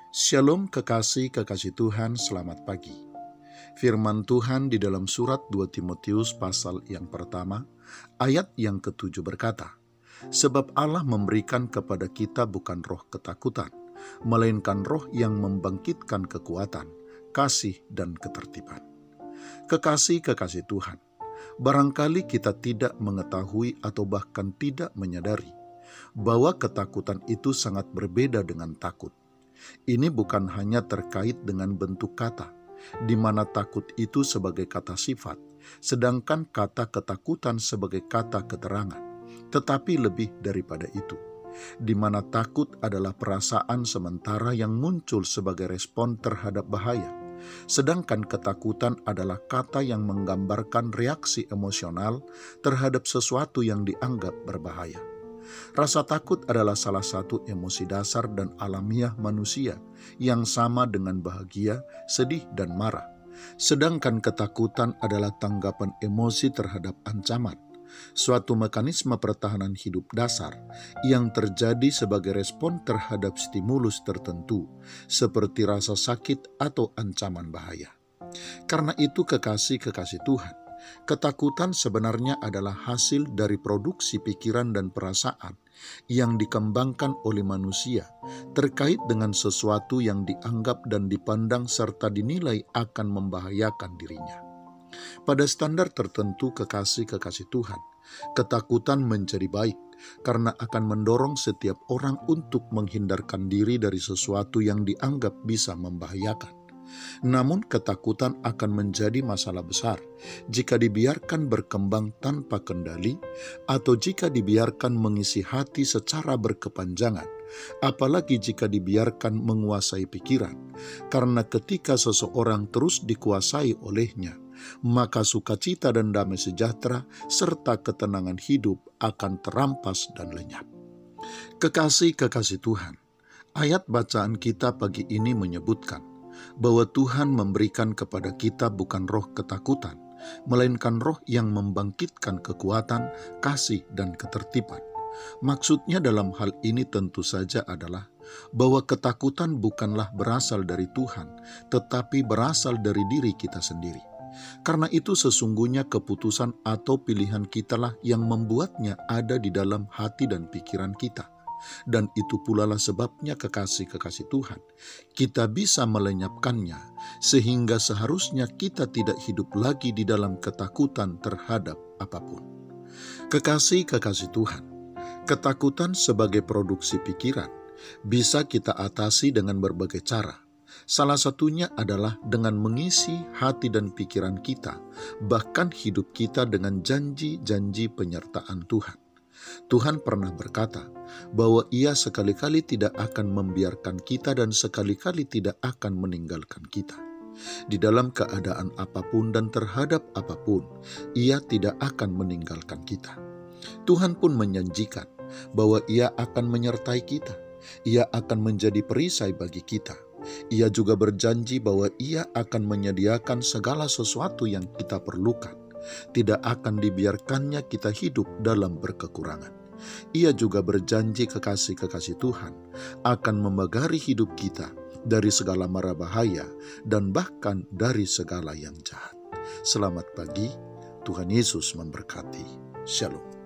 Shalom kekasih-kekasih Tuhan, selamat pagi. Firman Tuhan di dalam surat 2 Timotius pasal yang pertama, ayat yang ke-7 berkata, "Sebab Allah memberikan kepada kita bukan roh ketakutan, melainkan roh yang membangkitkan kekuatan, kasih dan ketertiban." Kekasih-kekasih Tuhan, barangkali kita tidak mengetahui atau bahkan tidak menyadari bahwa ketakutan itu sangat berbeda dengan takut. Ini bukan hanya terkait dengan bentuk kata, di mana takut itu sebagai kata sifat, sedangkan kata ketakutan sebagai kata keterangan, tetapi lebih daripada itu, di mana takut adalah perasaan sementara yang muncul sebagai respon terhadap bahaya, sedangkan ketakutan adalah kata yang menggambarkan reaksi emosional terhadap sesuatu yang dianggap berbahaya. Rasa takut adalah salah satu emosi dasar dan alamiah manusia yang sama dengan bahagia, sedih, dan marah. Sedangkan ketakutan adalah tanggapan emosi terhadap ancaman, suatu mekanisme pertahanan hidup dasar yang terjadi sebagai respon terhadap stimulus tertentu, seperti rasa sakit atau ancaman bahaya. Karena itu kekasih-kekasih Tuhan, ketakutan sebenarnya adalah hasil dari produksi pikiran dan perasaan yang dikembangkan oleh manusia terkait dengan sesuatu yang dianggap dan dipandang serta dinilai akan membahayakan dirinya. Pada standar tertentu kekasih-kekasih Tuhan, ketakutan menjadi baik karena akan mendorong setiap orang untuk menghindarkan diri dari sesuatu yang dianggap bisa membahayakan. Namun ketakutan akan menjadi masalah besar jika dibiarkan berkembang tanpa kendali atau jika dibiarkan mengisi hati secara berkepanjangan, apalagi jika dibiarkan menguasai pikiran, karena ketika seseorang terus dikuasai olehnya, maka sukacita dan damai sejahtera serta ketenangan hidup akan terampas dan lenyap. Kekasih-kekasih Tuhan, ayat bacaan kita pagi ini menyebutkan bahwa Tuhan memberikan kepada kita bukan roh ketakutan, melainkan roh yang membangkitkan kekuatan, kasih, dan ketertiban. Maksudnya dalam hal ini tentu saja adalah bahwa ketakutan bukanlah berasal dari Tuhan, tetapi berasal dari diri kita sendiri. Karena itu sesungguhnya keputusan atau pilihan kitalah yang membuatnya ada di dalam hati dan pikiran kita. Dan itu pula lah sebabnya kekasih-kekasih Tuhan, kita bisa melenyapkannya sehingga seharusnya kita tidak hidup lagi di dalam ketakutan terhadap apapun. Kekasih-kekasih Tuhan, ketakutan sebagai produksi pikiran bisa kita atasi dengan berbagai cara. Salah satunya adalah dengan mengisi hati dan pikiran kita, bahkan hidup kita dengan janji-janji penyertaan Tuhan. Tuhan pernah berkata bahwa Ia sekali-kali tidak akan membiarkan kita dan sekali-kali tidak akan meninggalkan kita. Di dalam keadaan apapun dan terhadap apapun, Ia tidak akan meninggalkan kita. Tuhan pun menjanjikan bahwa Ia akan menyertai kita. Ia akan menjadi perisai bagi kita. Ia juga berjanji bahwa Ia akan menyediakan segala sesuatu yang kita perlukan. Tidak akan dibiarkannya kita hidup dalam berkekurangan. Ia juga berjanji kekasih-kekasih Tuhan akan memagari hidup kita dari segala mara bahaya dan bahkan dari segala yang jahat. Selamat pagi, Tuhan Yesus memberkati. Shalom.